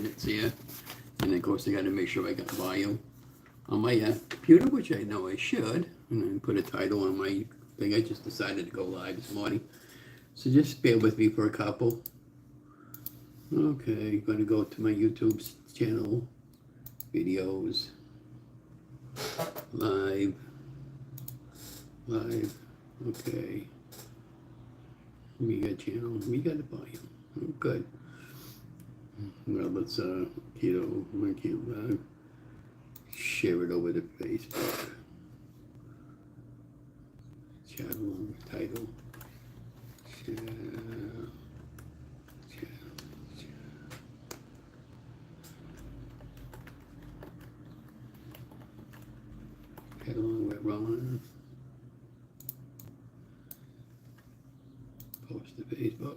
minutes here. And then, of course, I got to make sure I got volume on my computer, which I know I should. And then put a title on my thing. I just decided to go live this morning. So just bear with me for a couple. Okay, going to go to my YouTube channel, videos, live, okay. We got channel, we got the volume, oh, good. Well, let's, Keto, I can't share it over to Facebook. Channel, title, channel. Along with Ron. Post to Facebook.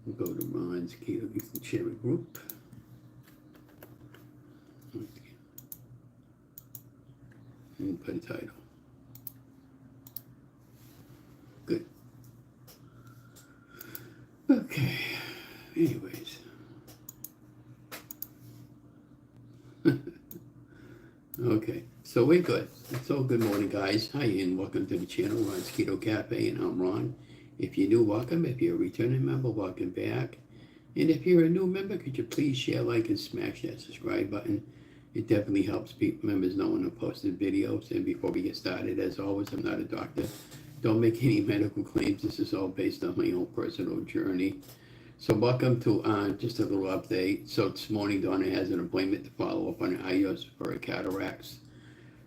We'll go to Ron's Keto share a group. Okay. And put a title. Good. Okay. Anyways. Okay, so we're good. So good morning, guys. Hi, and welcome to the channel, Ron's Keto Cafe, and I'm Ron. If you're new, welcome. If you're a returning member, welcome back. And if you're a new member, could you please share, like, and smash that subscribe button? It definitely helps members know when I posted videos. And before we get started, as always, I'm not a doctor. Don't make any medical claims. This is all based on my own personal journey. So welcome to just a little update. So this morning, Donna has an appointment to follow up on her IOS for her cataracts.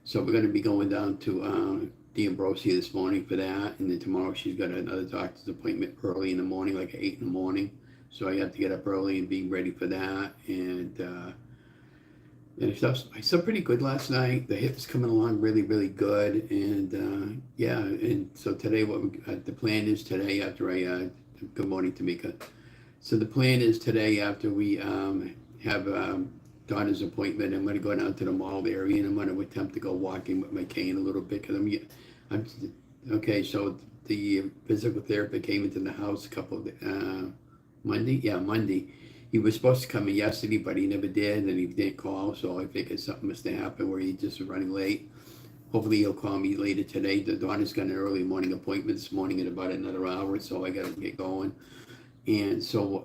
So we're going to be going down to the Ambrosia this morning for that. And then tomorrow she's got another doctor's appointment early in the morning, like at 8 in the morning. So I have to get up early and be ready for that. And I slept pretty good last night. The hip's coming along really, really good. And yeah, and so today the plan is today after good morning, Tamika. So the plan is today after we have Donna's appointment, I'm going to go down to the mall area and I'm going to attempt to go walking with my cane a little bit because I'm okay. So the physical therapist came into the house a couple of Monday. He was supposed to come in yesterday, but he never did, and he didn't call. So I figured something must have happened where he just was running late. Hopefully he'll call me later today. Donna's got an early morning appointment this morning in about another hour, so I got to get going. And so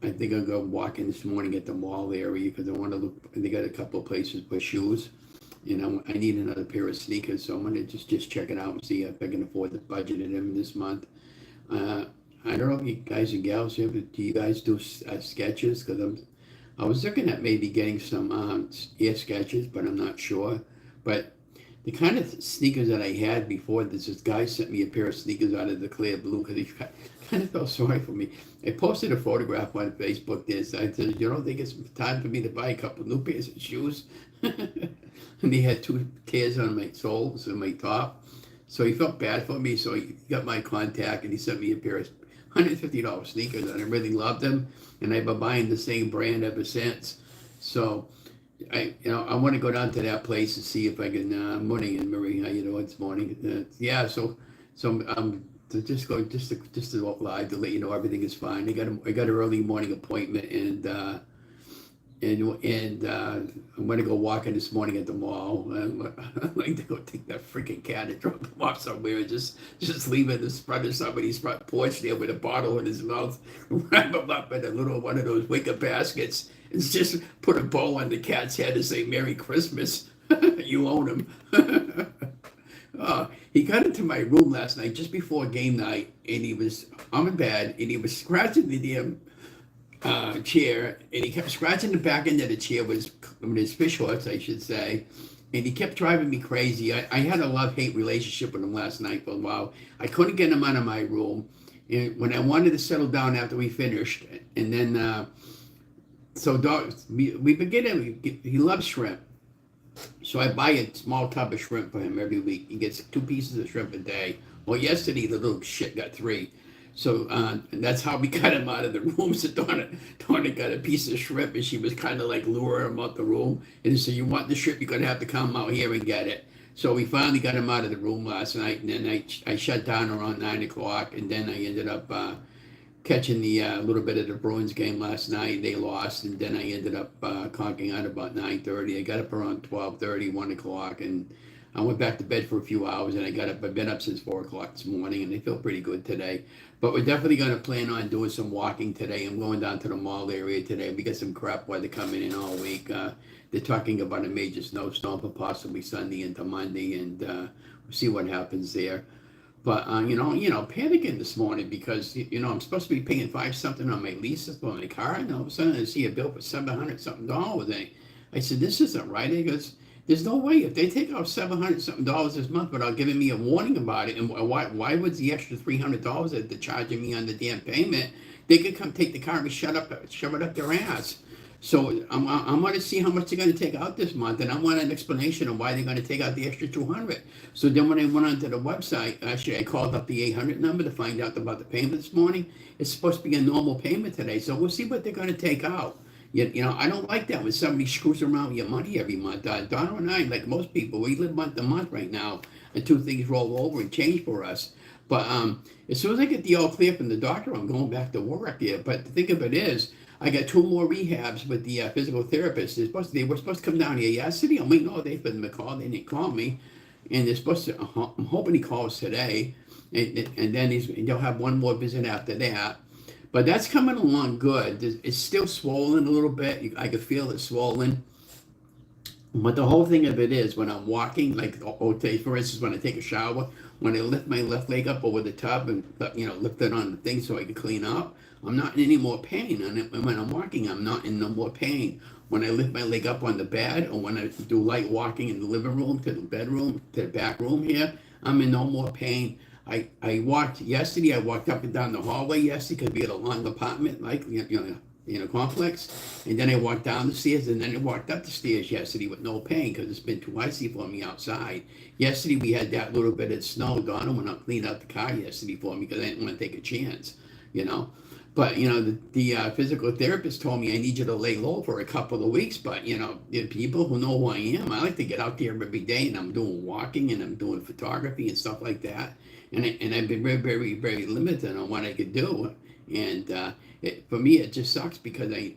I think I'll go walking this morning at the mall area because I want to look. They got a couple of places for shoes, and I need another pair of sneakers. So I'm gonna just check it out and see if I can afford the budget in them this month. I don't know if you guys and gals here, but do you guys do sketches? Because I was looking at maybe getting some air sketches, but I'm not sure. But the kind of sneakers that I had before, this guy sent me a pair of sneakers out of the clear blue because he kind of felt sorry for me. I posted a photograph on Facebook this. I said, you don't think it's time for me to buy a couple new pairs of shoes? And he had 2 tears on my soles and my top. So he felt bad for me. So he got my contact and he sent me a pair of $150 sneakers and I really loved them. And I've been buying the same brand ever since. So I want to go down to that place and see if I can. Morning, and Marie, how you doing this morning? Yeah, so to just to live to let you know everything is fine. I got an early morning appointment, and I'm going to go walking this morning at the mall. I'd like to go take that freaking cat and drop him off somewhere and just leave it in front of somebody's front porch there with a bottle in his mouth, wrap him up in a little one of those wicker baskets, and just put a bow on the cat's head and say, Merry Christmas. You own him. He got into my room last night just before game night, and I'm in bed, and he was scratching the damn chair, and he kept scratching the back end of the chair with his fish hooks, I should say, and he kept driving me crazy. I had a love-hate relationship with him last night for a while. I couldn't get him out of my room, and when I wanted to settle down after we finished, and then we begin. He loves shrimp. So I buy a small tub of shrimp for him every week. He gets 2 pieces of shrimp a day. Well, yesterday the little shit got 3. So and that's how we got him out of the room. So Donna got a piece of shrimp, and she was kind of like luring him out the room. And so, you want the shrimp, you're going to have to come out here and get it. So we finally got him out of the room last night, and then I shut down around 9 o'clock, and then I ended up catching the little bit of the Bruins game last night. They lost, and then I ended up conking out about 9:30. I got up around 12:30, 1 o'clock, and I went back to bed for a few hours, and I got up. I've been up since 4 o'clock this morning, and I feel pretty good today. But we're definitely going to plan on doing some walking today. I'm going down to the mall area today. We got some crap weather coming in all week. They're talking about a major snowstorm for possibly Sunday into Monday, and we'll see what happens there. But panicking this morning because I'm supposed to be paying five something on my lease for my car, and all of a sudden I see a bill for $700 something dollars. And I said, "This isn't right." He goes, "There's no way if they take out $700 something dollars this month without giving me a warning about it, and why was the extra $300 that they're charging me on the damn payment? They could come take the car and shove it up their ass." So I'm going to see how much they're going to take out this month, and I want an explanation of why they're going to take out the extra 200. So then when I went onto the website, actually I called up the 800 number to find out about the payment this morning. It's supposed to be a normal payment today, so we'll see what they're going to take out. I don't like that when somebody screws around with your money every month. Donna and I, like most people, we live month to month right now until things roll over and change for us. But as soon as I get the all clear from the doctor, I'm going back to work here. But the thing of it is, I got two more rehabs with the physical therapist. They were supposed to come down here yesterday. I'm waiting all day for them to call. They didn't call me, and they're supposed to. I'm hoping he calls today, and then they'll have one more visit after that. But that's coming along good. It's still swollen a little bit. I can feel it swollen. But the whole thing of it is when I'm walking, like okay, for instance, when I take a shower, when I lift my left leg up over the tub and lift it on the thing so I can clean up, I'm not in any more pain. And when I'm walking, I'm not in no more pain. When I lift my leg up on the bed or when I do light walking in the living room to the bedroom to the back room here, I'm in no more pain. I walked yesterday. I walked up and down the hallway yesterday because we had a long apartment, like complex. And then I walked down the stairs, and then I walked up the stairs yesterday with no pain because it's been too icy for me outside. Yesterday we had that little bit of snow. Donna went out cleaned out the car yesterday for me because I didn't want to take a chance, But the physical therapist told me I need you to lay low for a couple of weeks. But the people who know who I am, I like to get out there every day, and I'm doing walking and I'm doing photography and stuff like that. And I've been very, very, very limited on what I could do. And for me, it just sucks because I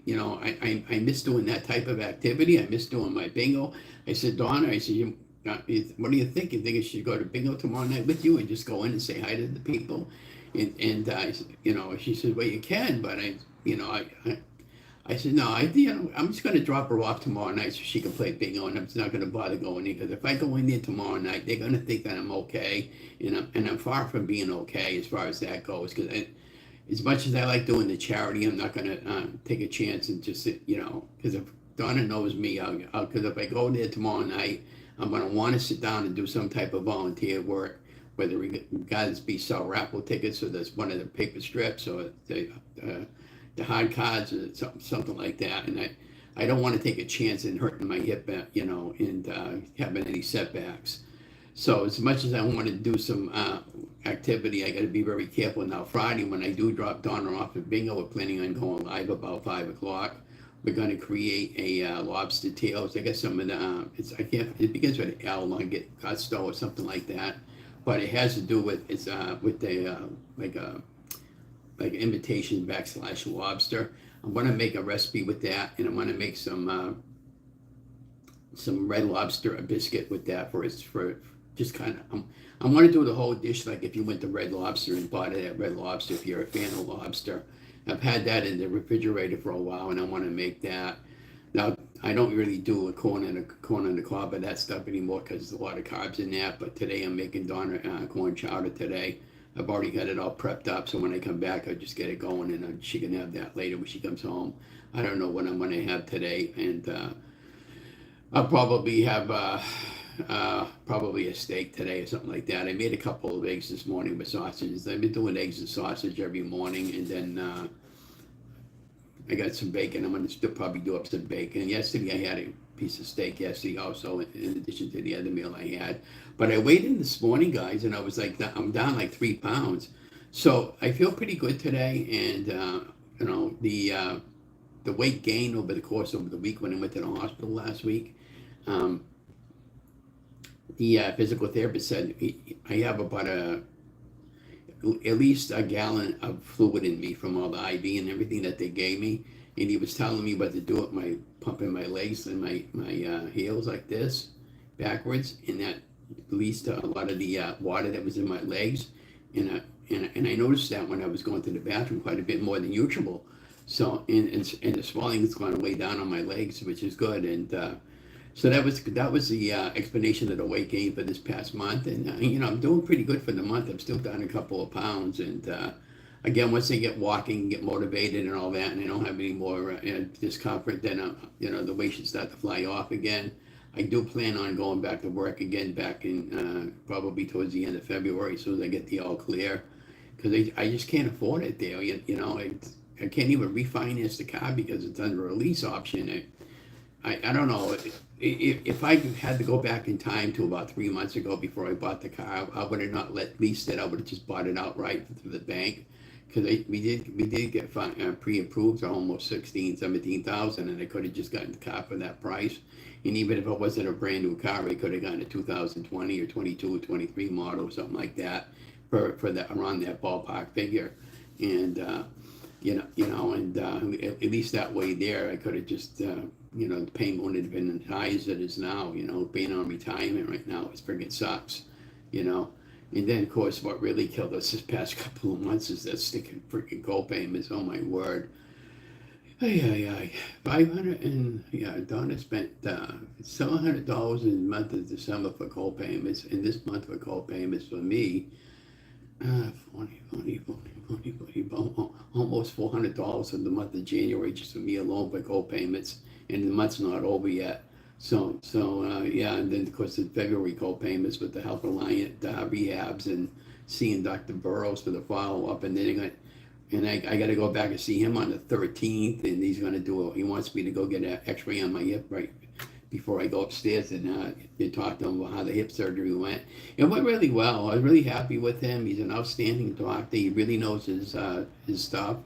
miss doing that type of activity. I miss doing my bingo. I said, Donna, I said, what do you think? You think I should go to bingo tomorrow night with you and just go in and say hi to the people? And she said, well, you can, but I said, no, I'm just going to drop her off tomorrow night so she can play bingo, and I'm just not going to bother going in because if I go in there tomorrow night, they're going to think that I'm okay, and I'm far from being okay as far as that goes. Because as much as I like doing the charity, I'm not going to take a chance and just because if Donna knows me, because if I go there tomorrow night, I'm going to want to sit down and do some type of volunteer work. Whether it guys be sell raffle tickets or there's one of the paper strips or the hard cards or something like that, and I don't want to take a chance in hurting my hip, and having any setbacks. So as much as I want to do some activity, I got to be very careful. Now Friday when I do drop Donna off at bingo, we're planning on going live about 5 o'clock. We're going to create a lobster tails. I got some of the it begins with an L, on get gusto or something like that. But it has to do with with the like imitation / lobster. I'm going to make a recipe with that, and I'm going to make some red lobster biscuit with that for just kind of. I want to do the whole dish like if you went to Red Lobster and bought it at Red Lobster. If you're a fan of lobster, I've had that in the refrigerator for a while, and I want to make that. Now, I don't really do a corn on the cob of that stuff anymore because there's a lot of carbs in that. But today I'm making Donna corn chowder today. I've already got it all prepped up, so when I come back, I'll just get it going, and she can have that later when she comes home. I don't know what I'm going to have today, and I'll probably have probably a steak today or something like that. I made a couple of eggs this morning with sausages. I've been doing eggs and sausage every morning, and then I got some bacon. I'm going to still probably do up some bacon. Yesterday I had a piece of steak yesterday also in addition to the other meal I had. But I weighed in this morning, guys, and I was like, I'm down like 3 pounds. So I feel pretty good today. And, the weight gain over the course of the week when I went to the hospital last week the physical therapist said I have about at least a gallon of fluid in me from all the IV and everything that they gave me. And he was telling me what to do with my pumping my legs and my heels like this backwards, and that released a lot of the water that was in my legs. And I noticed that when I was going to the bathroom quite a bit more than usual. So and the swelling has gone way down on my legs, which is good. And so that was the explanation of the weight gain for this past month, and I'm doing pretty good for the month. I'm still down a couple of pounds, and again, once I get walking, get motivated, and all that, and I don't have any more discomfort, then the weight should start to fly off again. I do plan on going back to work again, back in probably towards the end of February, as soon as I get the all clear, because I just can't afford it there. I can't even refinance the car because it's under a lease option. I don't know. If I had to go back in time to about 3 months ago before I bought the car, I would have not leased it. I would have just bought it outright through the bank, because we did get pre-approved for almost 17,000, and I could have just gotten the car for that price. And even if it wasn't a brand new car, I could have gotten a 2020 or 22 or 23 model or something like that for that, around that ballpark figure. And and at least that way there, I could have just, the payment wouldn't have been as high as it is now. Being on retirement right now, it friggin' sucks, you know. And then, of course, what really killed us this past couple of months is that sticking freaking co-payments. Oh my word. Ay, ay, ay. 500 and, yeah, Donna spent $700 in the month of December for co-payments, and this month for co-payments for me, 40, almost $400 in the month of January just for me alone for co-payments, and the month's not over yet. Yeah, and then of course the February co-payments with the Health Reliant rehabs and seeing Dr. Burrows for the follow-up, and then I got to go back and see him on the 13th, and he wants me to go get an X-ray on my hip right before I go upstairs and talk to him about how the hip surgery went. It went really well. I was really happy with him. He's an outstanding doctor. He really knows his stuff.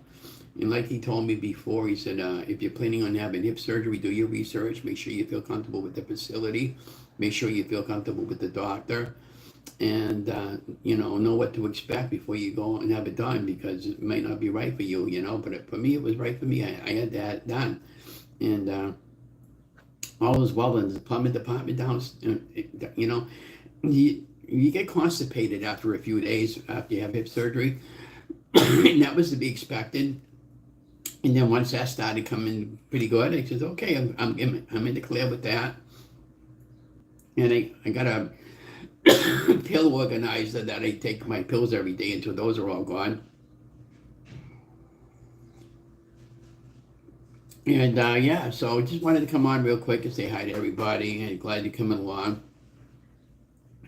And like he told me before, he said, if you're planning on having hip surgery, do your research. Make sure you feel comfortable with the facility. Make sure you feel comfortable with the doctor. And, know what to expect before you go and have it done, because it may not be right for you, But for me, it was right for me. I had that done. And all is well in the plumbing department down, you get constipated after a few days after you have hip surgery. And that was to be expected. And then once that started coming pretty good, I said, okay, I'm in the clear with that. And I got a pill organizer that I take my pills every day until those are all gone. And yeah, so just wanted to come on real quick and say hi to everybody, and glad you're coming along.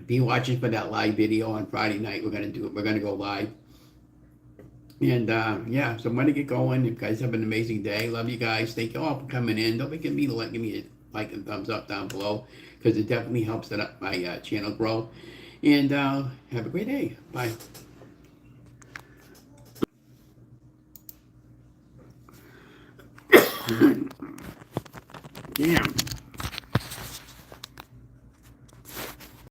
Be watching for that live video on Friday night. We're gonna go live. And yeah, so I'm gonna get going. You guys have an amazing day. Love you guys. Thank you all for coming in. Don't forget me to give me a like and thumbs up down below, because it definitely helps my channel grow. And have a great day. Bye. Damn.